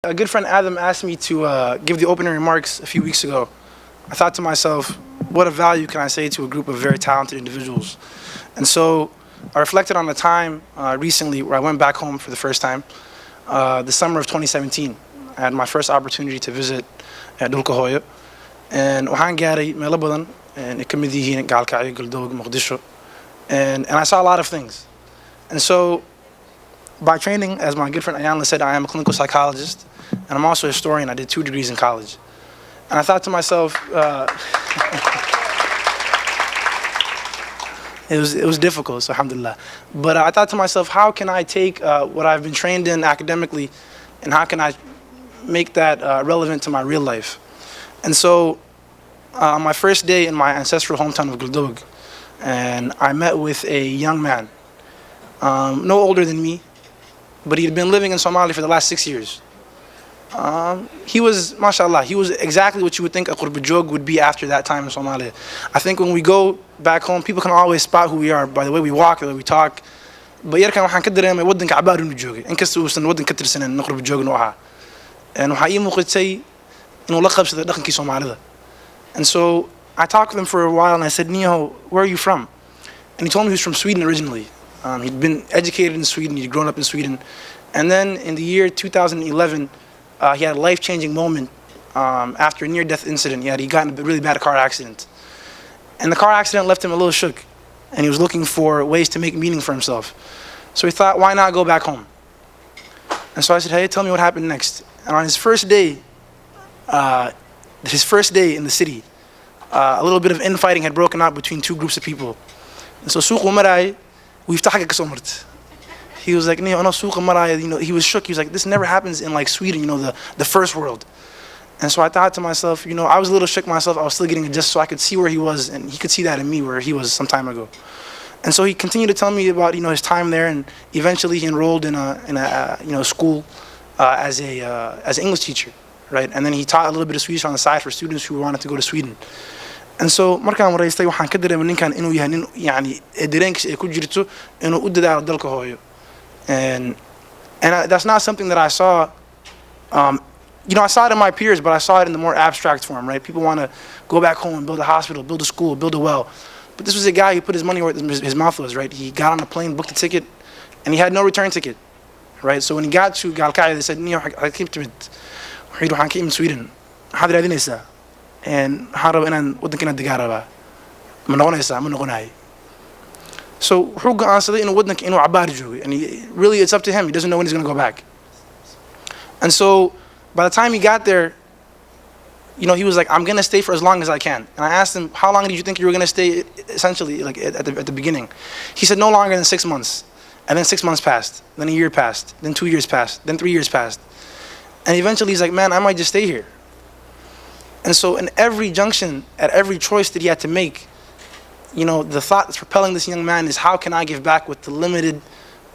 A good friend Adam asked me to give the opening remarks a few weeks ago. I thought to myself, what a value can I say to a group of very talented individuals? And so I reflected on the time recently where I went back home for the first time, the summer of 2017. I had my first opportunity to visit Dhulka Hooyo. And waxaan gaaray meelo badan and it ka mid yihiin Gaalkacyo, Galdoog, Muqdisho. And I saw a lot of things. And so by training, as my good friend Ayanla said, I am a clinical psychologist, and I'm also a historian. I did 2 degrees in college. And I thought to myself, it was difficult, so alhamdulillah. But I thought to myself, how can I take what I've been trained in academically, and how can I make that relevant to my real life? And so on my first day in my ancestral hometown of Galdoog, and I met with a young man, no older than me, but he had been living in Somalia for the last 6 years. He was, mashallah, he was exactly what you would think a Qurbajog would be after that time in Somalia. I think when we go back home, people can always spot who we are by the way we walk, the way we talk. But yarkan waxaan ka dareemay wadanka cabaar inuu joogay inkasta uusan wadan ka tirsanan in Qurbajog inuu ahaa. And waxaa ii muuqatay inuu la qabsaday dhaqankii Soomaalida. And so I talked with him for a while and I said, Niho, where are you from? And he told me he was from Sweden originally. He'd been educated in Sweden, he'd grown up in Sweden. And then in the year 2011, he had a life-changing moment after a near-death incident. He got in a really bad car accident. And the car accident left him a little shook. And he was looking for ways to make meaning for himself. So he thought, why not go back home? And so I said, hey, tell me what happened next. And on his first day in the city, a little bit of infighting had broken out between 2 groups of people. And so Suq Umarai, he was like, he was shook. He was like, this never happens in like Sweden, the first world. And so I thought to myself, I was a little shook myself. I was still getting adjusted so I could see where he was, and he could see that in me where he was some time ago. And so he continued to tell me about his time there, and eventually he enrolled in a school as an English teacher, right? And then he taught a little bit of Swedish on the side for students who wanted to go to Sweden. And so markaan waraystay waxaan ka dareemay ninkan inuu yahay nin dareenkiisa ay ku jirto inuu u dadaalo dalka hooyo. And that's not something that I saw. I saw it in my peers, but I saw it in the more abstract form, right? People want to go back home and build a hospital, build a school, build a well. But this was a guy who put his money where his mouth was, right? He got on a plane, booked a ticket, and he had no return ticket, right? So when he got to Gaalkacyo, they said, "Niyo, I came to Sweden. How did I do this? And how do I wadankina digaaraba? Ma noqonaysaa, ma noqonahay." So wuxuu go'aansaday inuu wadanka inuu cabaar joogo, and really it's up to him. He doesn't know when he's going to go back. And so by the time he got there, he was like, I'm going to stay for as long as I can. And I asked him, how long did you think you were going to stay, essentially, like at the beginning? He said no longer than 6 months. And then 6 months passed, then a year passed, then 2 years passed, then 3 years passed. And eventually he's like, man, I might just stay here. And so in every junction, at every choice that he had to make, the thought that's propelling this young man is, how can I give back with the limited,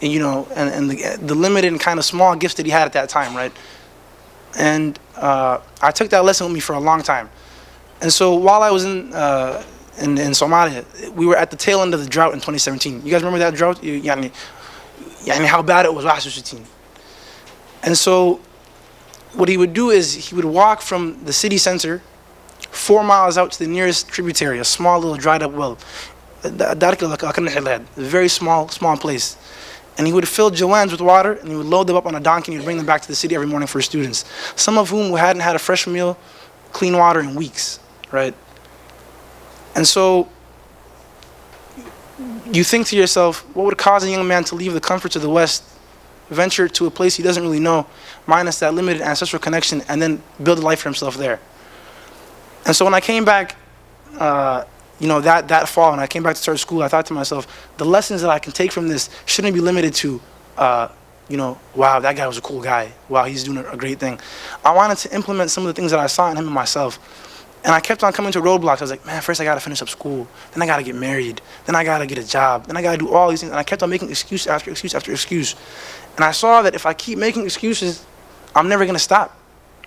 and the limited and kind of small gifts that he had at that time, right? And I took that lesson with me for a long time. And so while I was in Somalia, we were at the tail end of the drought in 2017. You guys remember that drought? How bad it was. And so what he would do is he would walk from the city center 4 miles out to the nearest tributary, a small little dried up well. A very small place. And he would fill jawans with water, and he would load them up on a donkey, and he would bring them back to the city every morning for his students, some of whom hadn't had a fresh meal, clean water in weeks, right? And so you think to yourself, what would cause a young man to leave the comforts of the West, venture to a place he doesn't really know, minus that limited ancestral connection, and then build a life for himself there? And so when I came back, that fall, and I came back to start school, I thought to myself, the lessons that I can take from this shouldn't be limited to, wow, that guy was a cool guy. Wow, he's doing a great thing. I wanted to implement some of the things that I saw in him and myself. And I kept on coming to roadblocks. I was like, man, first I got to finish up school. Then I got to get married. Then I got to get a job. Then I got to do all these things. And I kept on making excuse after excuse after excuse. And I saw that if I keep making excuses, I'm never going to stop,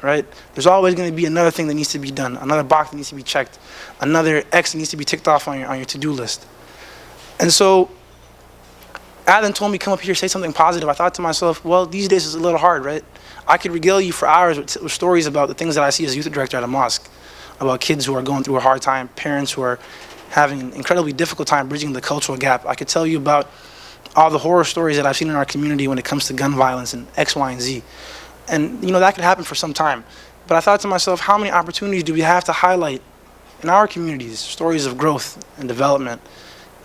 right? There's always going to be another thing that needs to be done, another box that needs to be checked, another X that needs to be ticked off on your to-do list. And so Alan told me, come up here, say something positive. I thought to myself, well, these days it's a little hard, right? I could regale you for hours with stories about the things that I see as youth director at a mosque, about kids who are going through a hard time, parents who are having an incredibly difficult time bridging the cultural gap. I could tell you about all the horror stories that I've seen in our community when it comes to gun violence and X, Y, and Z. And that could happen for some time. But I thought to myself, how many opportunities do we have to highlight in our communities stories of growth and development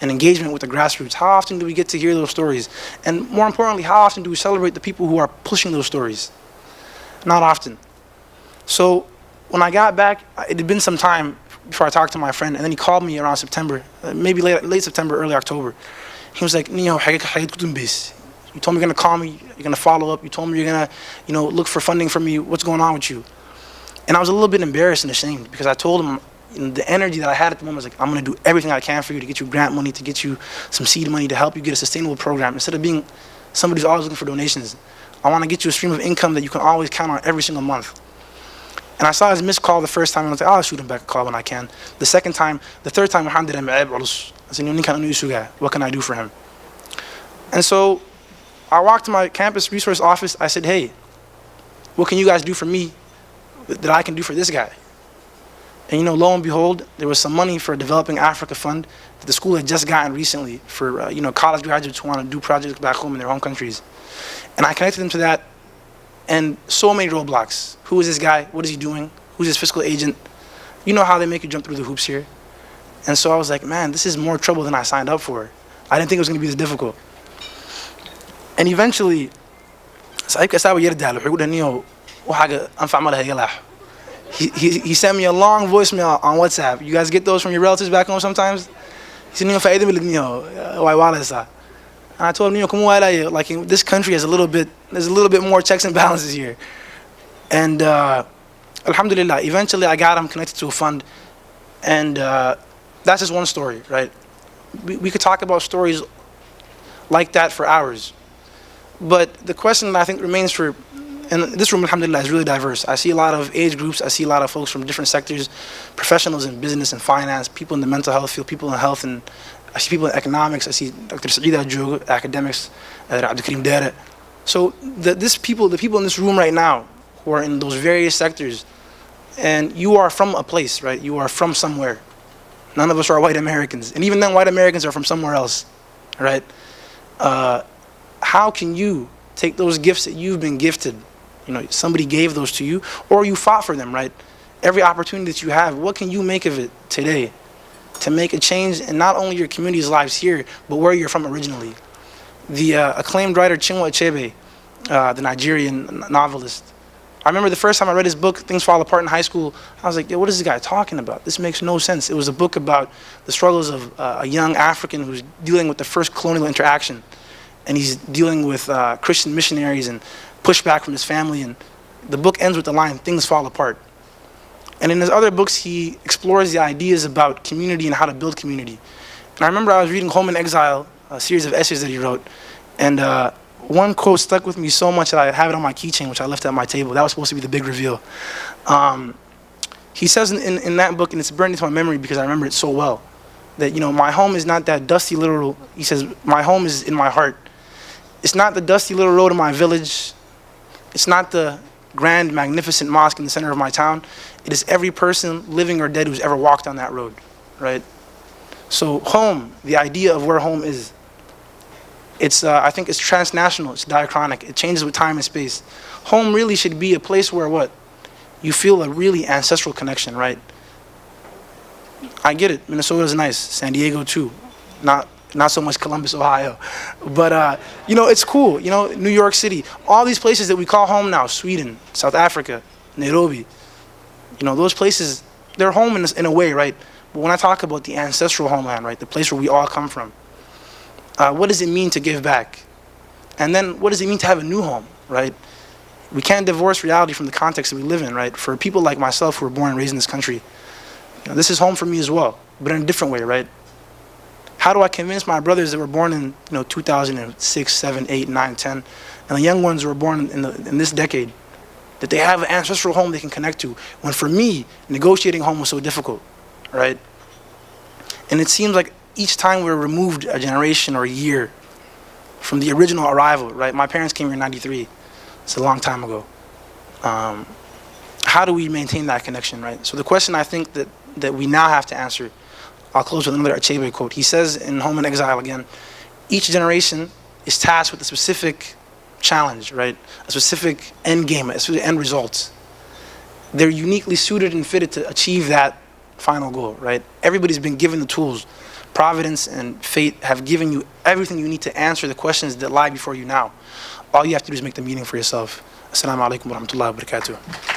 and engagement with the grassroots? How often do we get to hear those stories? And more importantly, how often do we celebrate the people who are pushing those stories? Not often. So when I got back, it had been some time before I talked to my friend, and then he called me around September, maybe late September, early October. He was like, "Nio, you told me you're gonna call me, you're gonna follow up, you told me you're gonna, look for funding for me, what's going on with you?" And I was a little bit embarrassed and ashamed because I told him the energy that I had at the moment was like, I'm gonna do everything I can for you to get you grant money, to get you some seed money, to help you get a sustainable program. Instead of being somebody who's always looking for donations, I wanna get you a stream of income that you can always count on every single month. And I saw his missed call the first time, and I was like, I'll shoot him back a call when I can. The third time, I said, what can I do for him? And so I walked to my campus resource office. I said, hey, what can you guys do for me that I can do for this guy? And lo and behold, there was some money for a Developing Africa Fund that the school had just gotten recently for college graduates who want to do projects back home in their home countries. And I connected them to that, and so many roadblocks. Who is this guy? What is he doing? Who's his fiscal agent? You know how they make you jump through the hoops here. And so I was like, man, this is more trouble than I signed up for. I didn't think it was going to be this difficult. And eventually, he sent me a long voicemail on WhatsApp. You guys get those from your relatives back home sometimes? He said, and I told him, like in this country there's a little bit more checks and balances here. And alhamdulillah, eventually I got him connected to a fund. And that's just one story, right? We could talk about stories like that for hours. But the question that I think remains and this room, alhamdulillah, is really diverse. I see a lot of age groups. I see a lot of folks from different sectors, professionals in business and finance, people in the mental health field, people in health, and I see people in economics. I see Dr. Saeeda Jog, academics, Abdul Dere. So the people in this room right now who are in those various sectors, and you are from a place, right? You are from somewhere. None of us are white Americans. And even then, white Americans are from somewhere else, right? How can you take those gifts that you've been gifted, somebody gave those to you, or you fought for them, right? Every opportunity that you have, what can you make of it today to make a change in not only your community's lives here, but where you're from originally? The acclaimed writer Chinua Achebe, the Nigerian novelist, I remember the first time I read his book, Things Fall Apart, in high school, I was like, yo, what is this guy talking about? This makes no sense. It was a book about the struggles of a young African who's dealing with the first colonial interaction. And he's dealing with Christian missionaries and pushback from his family. And the book ends with the line, things fall apart. And in his other books, he explores the ideas about community and how to build community. And I remember I was reading Home in Exile, a series of essays that he wrote. And one quote stuck with me so much that I have it on my keychain, which I left at my table. That was supposed to be the big reveal. He says in that book, and it's burned into my memory because I remember it so well, that my home is not that dusty little, he says, my home is in my heart. It's not the dusty little road in my village. It's not the grand, magnificent mosque in the center of my town. It is every person, living or dead, who's ever walked on that road, right? So home, the idea of where home is, I think it's transnational, it's diachronic, it changes with time and space. Home really should be a place where what? You feel a really ancestral connection, right? I get it, Minnesota's nice, San Diego too, not so much Columbus, Ohio, but it's cool, New York City, all these places that we call home now, Sweden, South Africa, Nairobi, those places, they're home in a way, right? But when I talk about the ancestral homeland, right, the place where we all come from, what does it mean to give back? And then what does it mean to have a new home, right? We can't divorce reality from the context that we live in, right? For people like myself who were born and raised in this country, this is home for me as well, but in a different way, right? How do I convince my brothers that were born in 2006, 7, 8, 9, 10, and the young ones who were born in this decade, that they have an ancestral home they can connect to, when for me, negotiating home was so difficult, right? And it seems like each time we're removed a generation or a year from the original arrival, right? My parents came here in '93. It's a long time ago. How do we maintain that connection, right? So the question I think that we now have to answer, I'll close with another Achebe quote. He says in Home in Exile again, each generation is tasked with a specific challenge, right? A specific end game, a specific end result. They're uniquely suited and fitted to achieve that final goal, right? Everybody's been given the tools. Providence and fate have given you everything you need to answer the questions that lie before you now. All you have to do is make the meaning for yourself. Assalamu alaikum wa rahmatullahi wa barakatuh.